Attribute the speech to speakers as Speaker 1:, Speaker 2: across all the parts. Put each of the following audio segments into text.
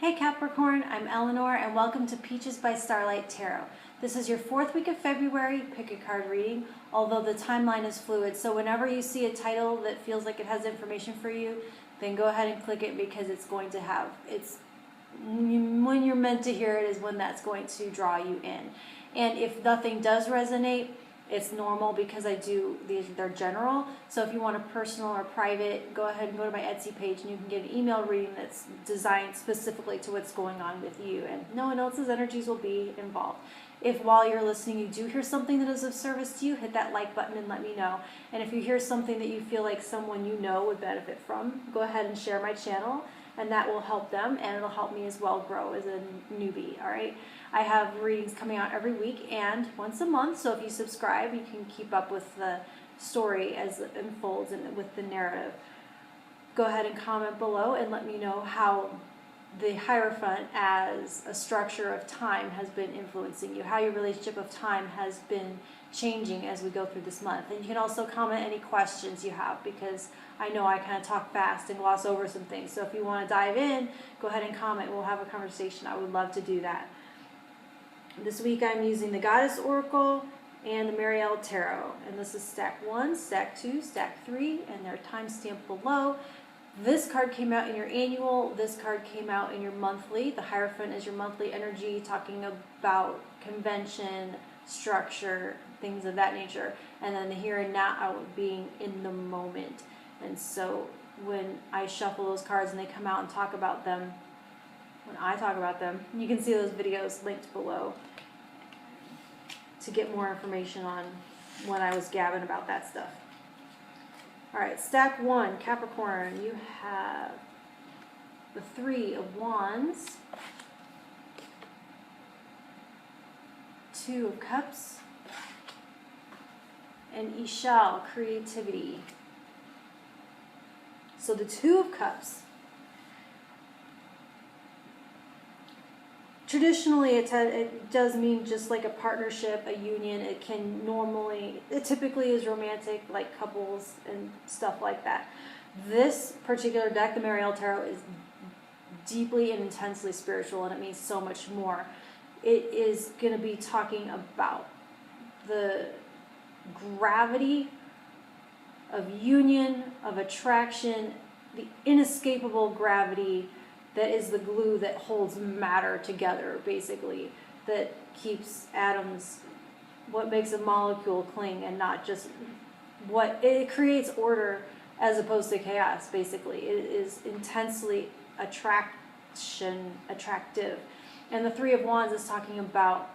Speaker 1: Hey Capricorn, I'm Eleanor and welcome to Peaches by Starlight Tarot. This is your 4th week of February, pick a card reading, although the timeline is fluid. So whenever you see a title that feels like it has information for you, then go ahead and click it because it's going to have, when you're meant to hear it is when that's going to draw you in. And if nothing does resonate, it's normal because they're general. So if you want a personal or private, go ahead and go to my Etsy page and you can get an email reading that's designed specifically to what's going on with you. And no one else's energies will be involved. If while you're listening you do hear something that is of service to you, hit that like button and let me know. And if you hear something that you feel like someone you know would benefit from, go ahead and share my channel. And that will help them, and it'll help me as well grow as a newbie, all right? I have readings coming out every week and once a month, so if you subscribe, you can keep up with the story as it unfolds and with the narrative. Go ahead and comment below and let me know how the Hierophant as a structure of time has been influencing you, how your relationship of time has been changing as we go through this month. And you can also comment any questions you have because I know I kind of talk fast and gloss over some things. So if you want to dive in, go ahead and comment. We'll have a conversation. I would love to do that. This week I'm using the Goddess Oracle and the Marielle Tarot. And this is stack 1, stack 2, stack 3, and they're timestamped below. This card came out in your annual. This card came out in your monthly. The Hierophant is your monthly energy, talking about convention, structure, things of that nature. And then the here and now being in the moment. And so when I shuffle those cards and they come out and talk about them, when I talk about them, you can see those videos linked below to get more information on when I was gabbing about that stuff. All right, stack 1, Capricorn, you have the 3 of Wands, 2 of Cups, and Ishal, creativity. So the 2 of Cups, traditionally it does mean just like a partnership, a union. It typically is romantic, like couples and stuff like that. This particular deck, the Marielle Tarot, is deeply and intensely spiritual, and it means so much more. It is going to be talking about the gravity of union, of attraction, the inescapable gravity that is the glue that holds matter together, basically, that keeps atoms, what makes a molecule cling and not just it creates order as opposed to chaos, basically. It is intensely attractive. And the 3 of Wands is talking about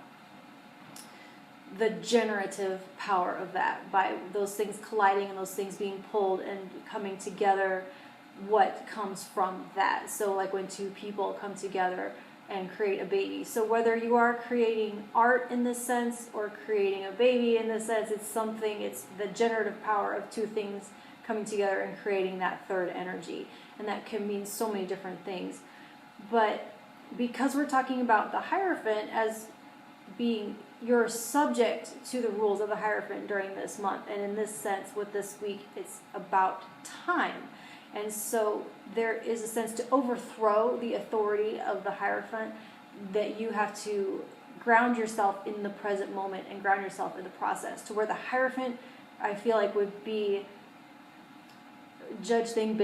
Speaker 1: the generative power of that, by those things colliding and those things being pulled and coming together, what comes from that. So like when 2 people come together and create a baby. So whether you are creating art in this sense or creating a baby in this sense, it's the generative power of 2 things coming together and creating that third energy. And that can mean so many different things. But because we're talking about the Hierophant as being, you're subject to the rules of the Hierophant during this month. And in this sense, with this week, it's about time. And so there is a sense to overthrow the authority of the Hierophant, that you have to ground yourself in the present moment and ground yourself in the process, to where the Hierophant, I feel like, would be judge things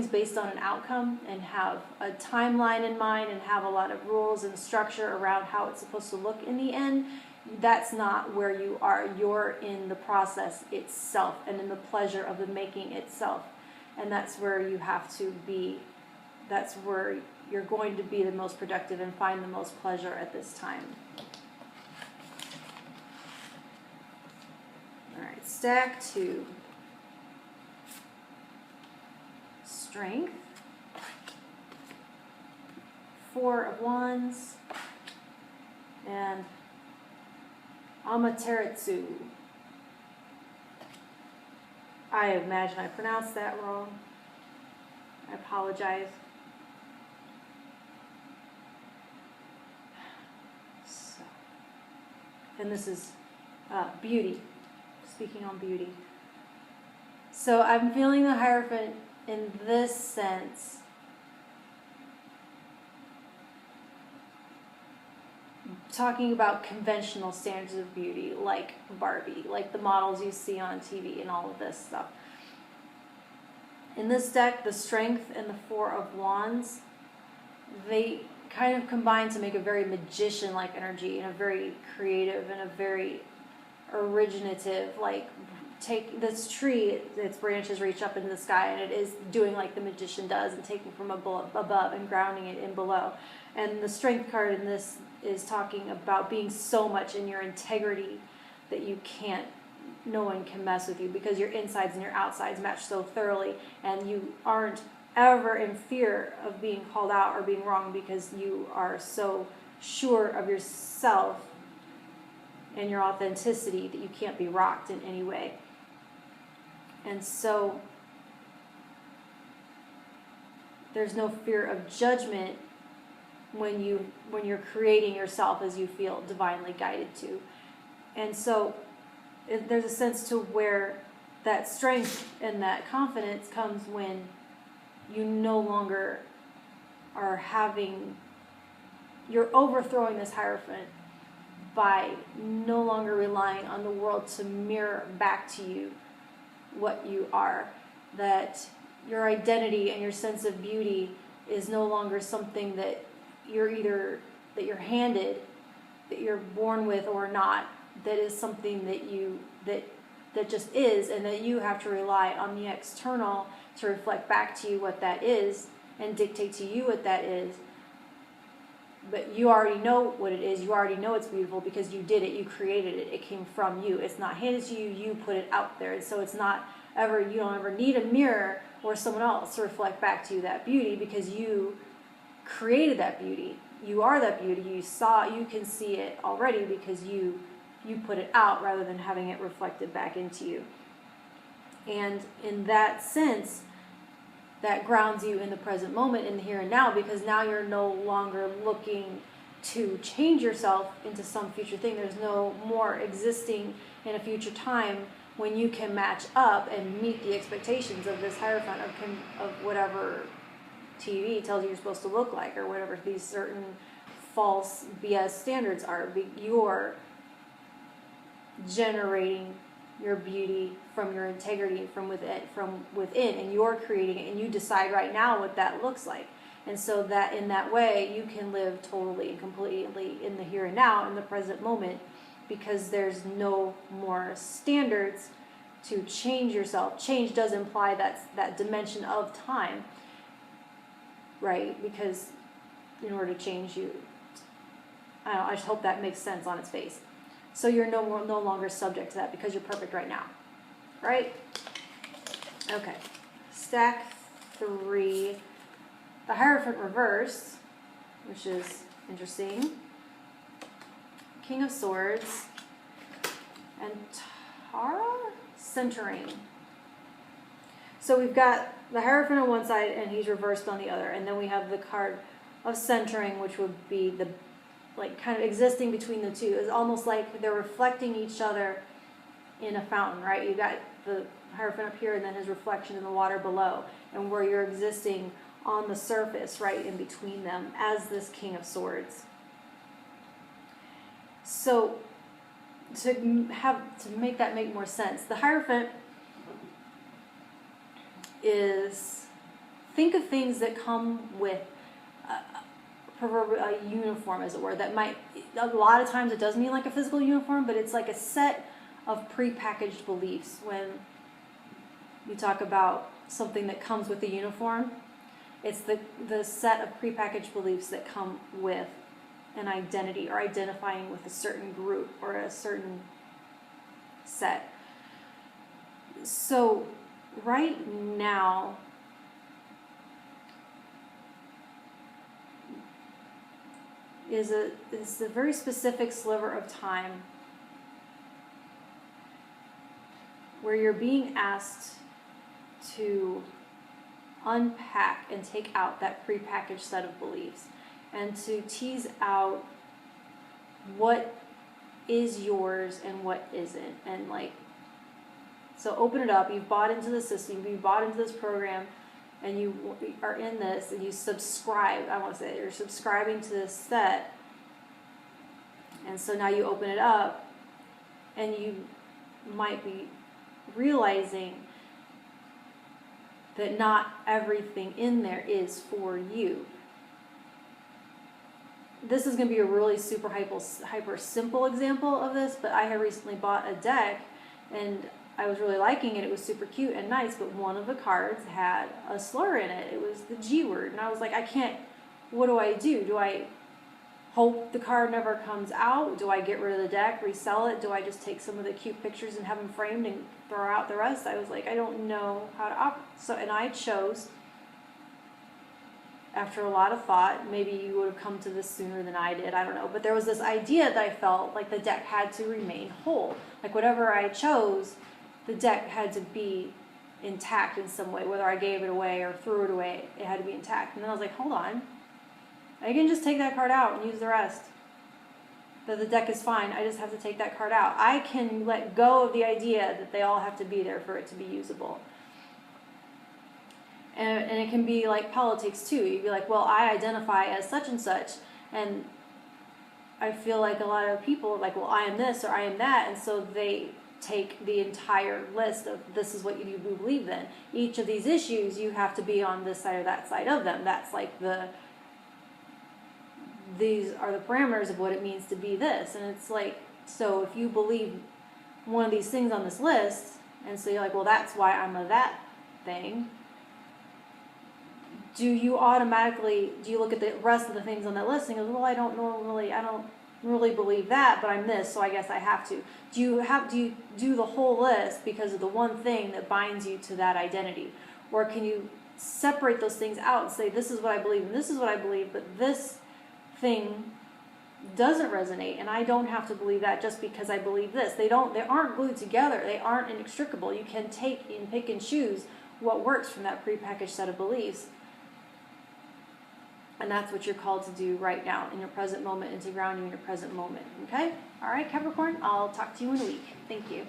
Speaker 1: based on an outcome and have a timeline in mind and have a lot of rules and structure around how it's supposed to look in the end. That's not where you are. You're in the process itself and in the pleasure of the making itself. And that's where you have to be. That's where you're going to be the most productive and find the most pleasure at this time. All right, stack 2. Strength. 4 of Wands. And Amaterasu. I imagine I pronounced that wrong. I apologize. So, and this is beauty, speaking on beauty. So I'm feeling the Hierophant in this sense talking about conventional standards of beauty, like Barbie, like the models you see on TV and all of this stuff. In this deck, the Strength and the Four of Wands, they kind of combine to make a very magician-like energy and a very creative and a very originative, like, take this tree, its branches reach up into the sky, and it is doing like the magician does and taking from above and grounding it in below. And the Strength card in this is talking about being so much in your integrity that no one can mess with you, because your insides and your outsides match so thoroughly, and you aren't ever in fear of being called out or being wrong, because you are so sure of yourself and your authenticity that you can't be rocked in any way. And so there's no fear of judgment when you're creating yourself as you feel divinely guided to. And so there's a sense to where that strength and that confidence comes when you no longer you're overthrowing this Hierophant by no longer relying on the world to mirror back to you what you are. That your identity and your sense of beauty is no longer something that you're handed, that you're born with or not. That is something that just is, and that you have to rely on the external to reflect back to you what that is and dictate to you what that is. But you already know what it is. You already know it's beautiful because you did it. You created it. It came from you. It's not handed to you. You put it out there. And so it's not ever, you don't ever need a mirror or someone else to reflect back to you that beauty, because you created that beauty. You are that beauty. You can see it already because you put it out rather than having it reflected back into you. And in that sense, that grounds you in the present moment, in the here and now, because now you're no longer looking to change yourself into some future thing. There's no more existing in a future time when you can match up and meet the expectations of this Hierophant of whatever TV tells you you're supposed to look like, or whatever these certain false BS standards are. You're generating your beauty from your integrity from within, and you're creating it, and you decide right now what that looks like. And so that in that way you can live totally and completely in the here and now, in the present moment, because there's no more standards to change yourself. Change does imply that dimension of time, right? Because in order to change you, I just hope that makes sense on its face. So you're no longer subject to that because you're perfect right now, right? Okay, stack 3. The Hierophant reversed, which is interesting. King of Swords and Tara centering. So we've got the Hierophant on one side and he's reversed on the other, and then we have the card of centering, which would be the kind of existing between the two. It's almost like they're reflecting each other in a fountain, right? You got the Hierophant up here and then his reflection in the water below, and where you're existing on the surface, right in between them, as this King of Swords. So to make that make more sense, the Hierophant is, think of things that come with a uniform, as it were, that might, a lot of times it does mean like a physical uniform, but it's like a set of prepackaged beliefs. When you talk about something that comes with the uniform, it's the set of prepackaged beliefs that come with an identity, or identifying with a certain group or a certain set. So right now, is a very specific sliver of time where you're being asked to unpack and take out that prepackaged set of beliefs, and to tease out what is yours and what isn't. And so open it up. You've bought into the system, you've bought into this program, and you are in this, and you subscribe. I want to say you're subscribing to this set. And so now you open it up, and you might be realizing that not everything in there is for you. This is going to be a really super hyper simple example of this, but I had recently bought a deck, and I was really liking it. It was super cute and nice, but one of the cards had a slur in it. It was the G word, and I was like, I can't, what do I do? Do I hope the card never comes out? Do I get rid of the deck, resell it? Do I just take some of the cute pictures and have them framed and throw out the rest? I was like, I don't know how to operate. So, and I chose, after a lot of thought, maybe you would have come to this sooner than I did, I don't know, but there was this idea that I felt like the deck had to remain whole. Like whatever I chose, the deck had to be intact in some way, whether I gave it away or threw it away, it had to be intact. And then I was like, hold on, I can just take that card out and use the rest. The deck is fine, I just have to take that card out. I can let go of the idea that they all have to be there for it to be usable. And it can be like politics too. You'd be like, well, I identify as such and such, and I feel like a lot of people are like, well, I am this or I am that, and so they take the entire list of this is what you believe in. Each of these issues, you have to be on this side or that side of them. That's like these are the parameters of what it means to be this. And it's like, so if you believe one of these things on this list, and so you're like, well, that's why I'm a that thing, do you look at the rest of the things on that list and go, well, I don't really believe that, but I'm this, so I guess I have to. Do you do the whole list because of the one thing that binds you to that identity? Or can you separate those things out and say, this is what I believe and this is what I believe, but this thing doesn't resonate, and I don't have to believe that just because I believe this. They aren't glued together. They aren't inextricable. You can take and pick and choose what works from that prepackaged set of beliefs. And that's what you're called to do right now in your present moment, and to ground you in your present moment. Okay? All right, Capricorn, I'll talk to you in a week. Thank you.